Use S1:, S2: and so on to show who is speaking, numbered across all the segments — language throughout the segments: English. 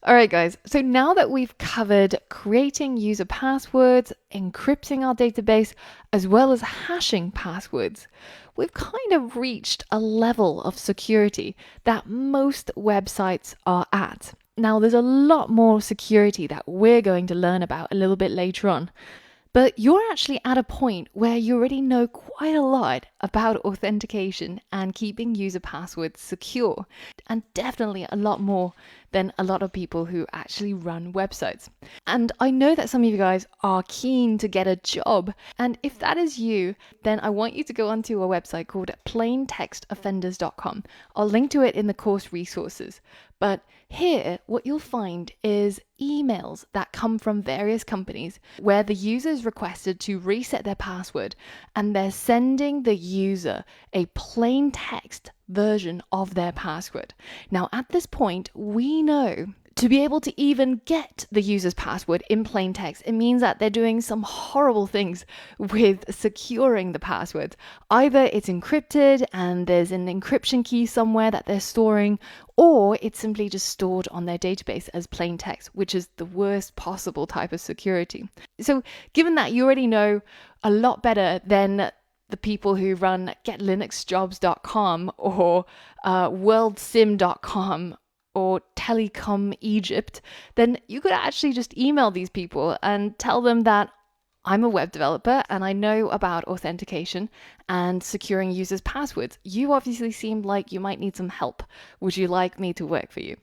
S1: All right, guys. So now that we've covered creating user passwords, encrypting our database, as well as hashing passwords, we've kind of reached a level of security that most websites are at. Now, there's a lot more security that we're going to learn about a little bit later on. But you're actually at a point where you already know quite a lot about authentication and keeping user passwords secure, and definitely a lot more than a lot of people who actually run websites. And I know that some of you guys are keen to get a job, and if that is you, then I want you to go onto a website called plaintextoffenders.com. I'll link to it in the course resources. But here, what you'll find is emails that come from various companies where the user is requested to reset their password, and they're sending the user a plain text version of their password. Now, at this point, we know to be able to even get the user's password in plain text, it means that they're doing some horrible things with securing the passwords. Either it's encrypted and there's an encryption key somewhere that they're storing, or it's simply just stored on their database as plain text, which is the worst possible type of security. So, given that you already know a lot better than the people who run getlinuxjobs.com or worldsim.com or Telecom Egypt, then you could actually just email these people and tell them that I'm a web developer and I know about authentication and securing users' passwords. You obviously seem like you might need some help. Would you like me to work for you?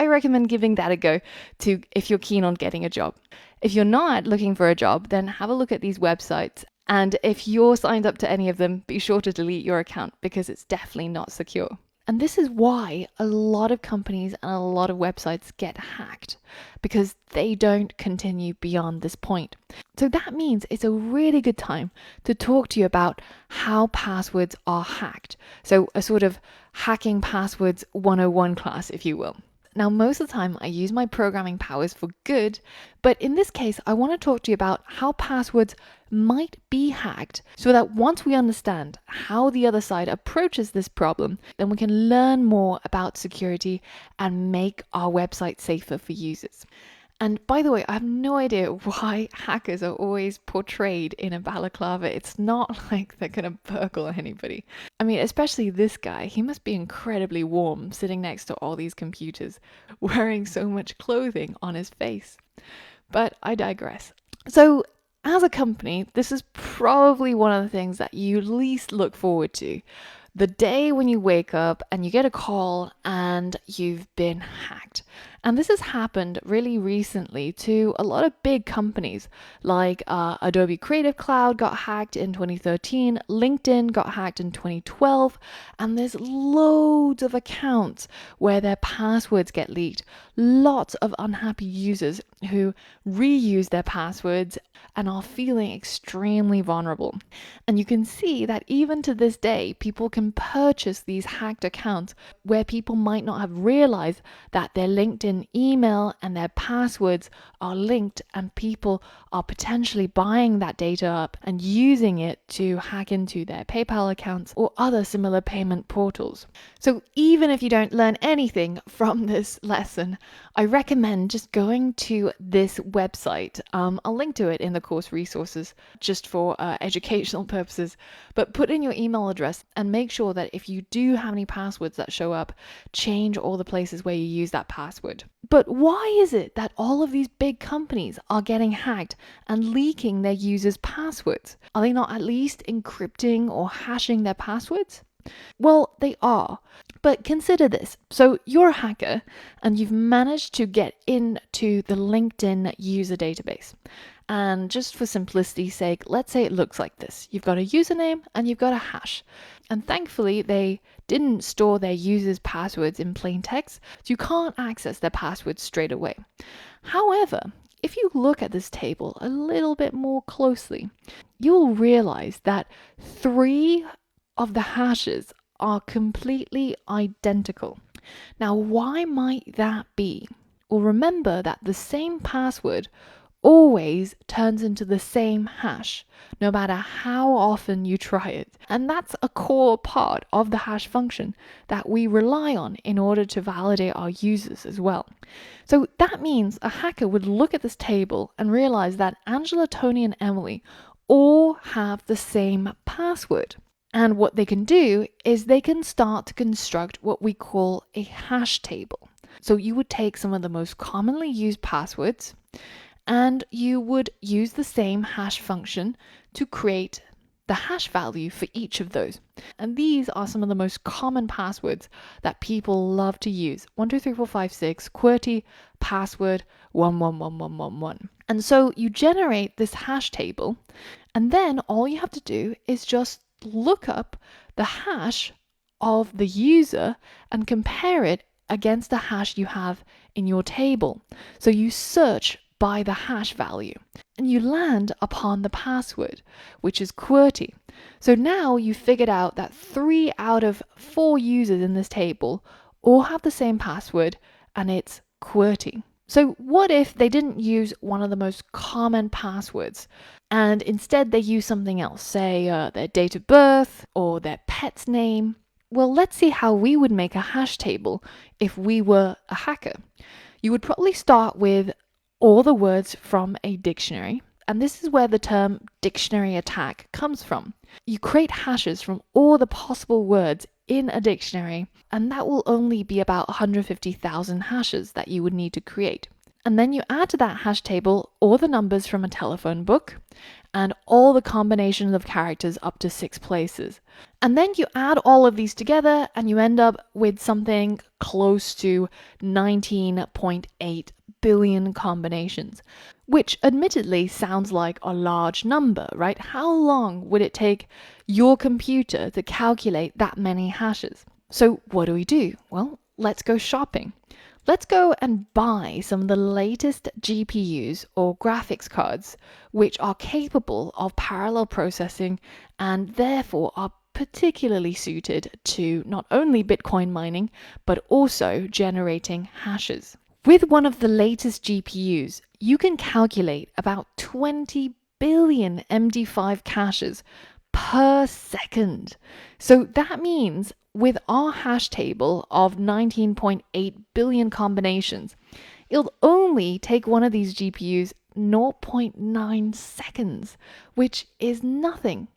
S1: I recommend giving that a go to if you're keen on getting a job. If you're not looking for a job, then have a look at these websites. And if you're signed up to any of them, be sure to delete your account because it's definitely not secure. And this is why a lot of companies and a lot of websites get hacked, because they don't continue beyond this point. So that means it's a really good time to talk to you about how passwords are hacked. So a sort of hacking passwords 101 class, if you will. Now, most of the time I use my programming powers for good, but in this case, I want to talk to you about how passwords might be hacked so that once we understand how the other side approaches this problem, then we can learn more about security and make our website safer for users. And by the way, I have no idea why hackers are always portrayed in a balaclava. It's not like they're going to burgle anybody. I mean, especially this guy. He must be incredibly warm sitting next to all these computers, wearing so much clothing on his face. But I digress. So, as a company, this is probably one of the things that you least look forward to. The day when you wake up and you get a call and you've been hacked. And this has happened really recently to a lot of big companies like Adobe Creative Cloud got hacked in 2013, LinkedIn got hacked in 2012, and there's loads of accounts where their passwords get leaked. Lots of unhappy users who reuse their passwords and are feeling extremely vulnerable. And you can see that even to this day, people can purchase these hacked accounts where people might not have realized that their LinkedIn email and their passwords are linked, and people are potentially buying that data up and using it to hack into their PayPal accounts or other similar payment portals. So even if you don't learn anything from this lesson, I recommend just going to this website. I'll link to it in the course resources just for educational purposes, but put in your email address and make sure that if you do have any passwords that show up, change all the places where you use that password. But why is it that all of these big companies are getting hacked and leaking their users' passwords? Are they not at least encrypting or hashing their passwords? Well, they are. But consider this. So you're a hacker and you've managed to get into the LinkedIn user database. And just for simplicity's sake, let's say it looks like this. You've got a username and you've got a hash. And thankfully, they didn't store their users' passwords in plain text, so you can't access their passwords straight away. However, if you look at this table a little bit more closely, you'll realize that 3 of the hashes are completely identical. Now, why might that be? Well, remember that the same password always turns into the same hash, no matter how often you try it. And that's a core part of the hash function that we rely on in order to validate our users as well. So that means a hacker would look at this table and realize that Angela, Tony, and Emily all have the same password. And what they can do is they can start to construct what we call a hash table. So you would take some of the most commonly used passwords and you would use the same hash function to create the hash value for each of those. And these are some of the most common passwords that people love to use. 123456, QWERTY, password 111111. And so you generate this hash table, and then all you have to do is just look up the hash of the user and compare it against the hash you have in your table. So you search by the hash value and you land upon the password, which is QWERTY. So now you figured out that 3 out of 4 users in this table all have the same password, and it's QWERTY. So what if they didn't use one of the most common passwords and instead they use something else, say their date of birth or their pet's name? Well, let's see how we would make a hash table if we were a hacker. You would probably start with all the words from a dictionary, and this is where the term dictionary attack comes from. You create hashes from all the possible words in a dictionary, and that will only be about 150,000 hashes that you would need to create. And then you add to that hash table all the numbers from a telephone book and all the combinations of characters up to 6 places. And then you add all of these together and you end up with something close to 19.8 billion combinations, which admittedly sounds like a large number, right? How long would it take your computer to calculate that many hashes? So what do? Well, let's go shopping. Let's go and buy some of the latest GPUs or graphics cards, which are capable of parallel processing and therefore are particularly suited to not only Bitcoin mining, but also generating hashes. With one of the latest GPUs, you can calculate about 20 billion MD5 caches per second. So that means with our hash table of 19.8 billion combinations, it'll only take one of these GPUs 0.9 seconds, which is nothing.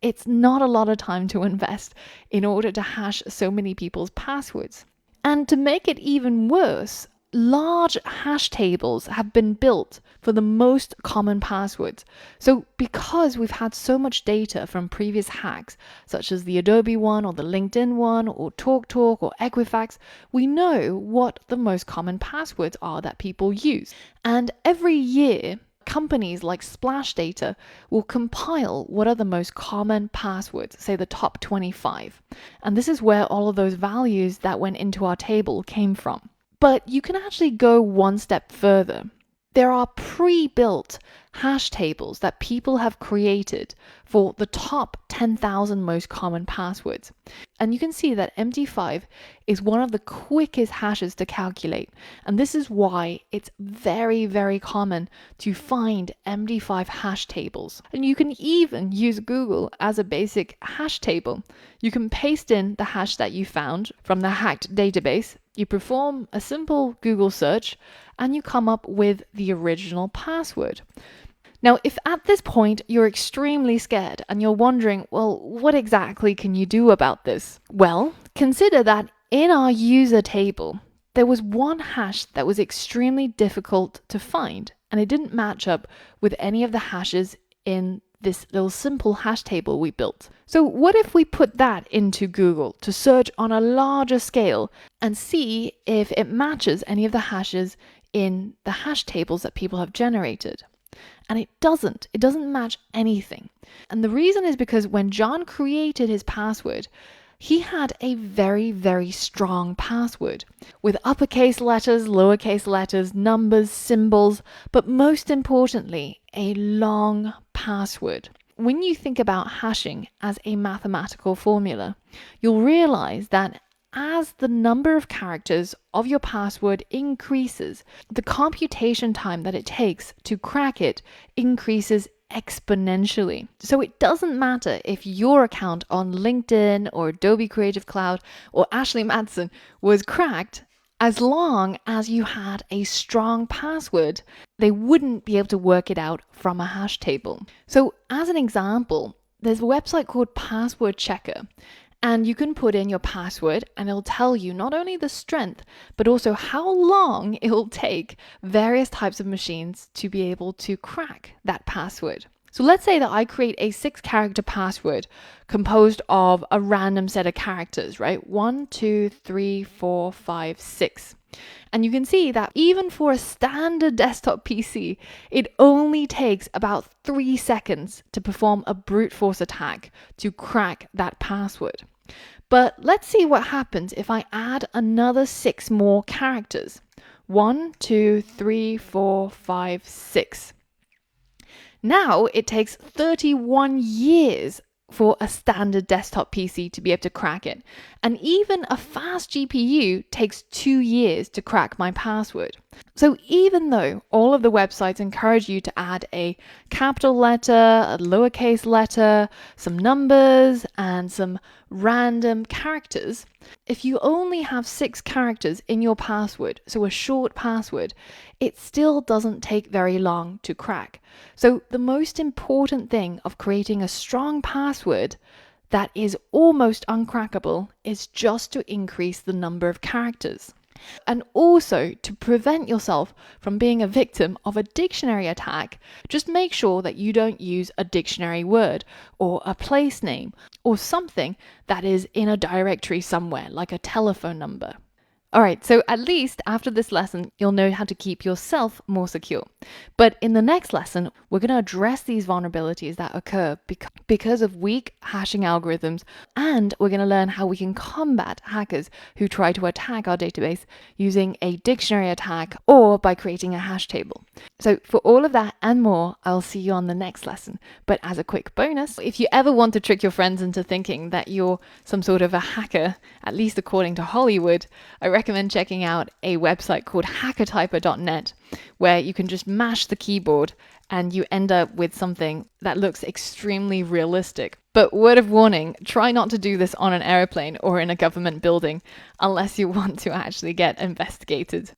S1: It's not a lot of time to invest in order to hash so many people's passwords. And to make it even worse, large hash tables have been built for the most common passwords. So because we've had so much data from previous hacks, such as the Adobe one or the LinkedIn one or TalkTalk or Equifax, we know what the most common passwords are that people use. And every year, companies like Splash Data will compile what are the most common passwords, say the top 25. And this is where all of those values that went into our table came from. But you can actually go one step further. There are pre-built hash tables that people have created for the top 10,000 most common passwords. And you can see that MD5 is one of the quickest hashes to calculate. And this is why it's very, very common to find MD5 hash tables. And you can even use Google as a basic hash table. You can paste in the hash that you found from the hacked database. You perform a simple Google search and you come up with the original password. Now, if at this point you're extremely scared and you're wondering, well, what exactly can you do about this? Well, consider that in our user table, there was one hash that was extremely difficult to find, and it didn't match up with any of the hashes in this little simple hash table we built. So what if we put that into Google to search on a larger scale and see if it matches any of the hashes in the hash tables that people have generated? And it doesn't match anything. And the reason is because when John created his password, he had a very, very strong password with uppercase letters, lowercase letters, numbers, symbols, but most importantly, a long password. When you think about hashing as a mathematical formula, you'll realize that as the number of characters of your password increases, the computation time that it takes to crack it increases exponentially. So it doesn't matter if your account on LinkedIn or Adobe Creative Cloud or Ashley Madsen was cracked. As long as you had a strong password, they wouldn't be able to work it out from a hash table. So as an example, there's a website called Password Checker, and you can put in your password and it'll tell you not only the strength, but also how long it'll take various types of machines to be able to crack that password. So let's say that I create a 6-character password composed of a random set of characters, right? 1, 2, 3, 4, 5, 6. And you can see that even for a standard desktop PC, it only takes about 3 seconds to perform a brute force attack to crack that password. But let's see what happens if I add another 6 more characters. 1, 2, 3, 4, 5, 6. Now it takes 31 years for a standard desktop PC to be able to crack it. And even a fast GPU takes 2 years to crack my password. So even though all of the websites encourage you to add a capital letter, a lowercase letter, some numbers, and some random characters, if you only have 6 characters in your password, so a short password, it still doesn't take very long to crack. So the most important thing of creating a strong password that is almost uncrackable is just to increase the number of characters. And also, to prevent yourself from being a victim of a dictionary attack, just make sure that you don't use a dictionary word or a place name or something that is in a directory somewhere, like a telephone number. All right, so at least after this lesson, you'll know how to keep yourself more secure. But in the next lesson, we're going to address these vulnerabilities that occur because of weak hashing algorithms, and we're going to learn how we can combat hackers who try to attack our database using a dictionary attack or by creating a hash table. So for all of that and more, I'll see you on the next lesson. But as a quick bonus, if you ever want to trick your friends into thinking that you're some sort of a hacker, at least according to Hollywood, I recommend checking out a website called hackertyper.net, where you can just mash the keyboard and you end up with something that looks extremely realistic. But word of warning, try not to do this on an airplane or in a government building unless you want to actually get investigated.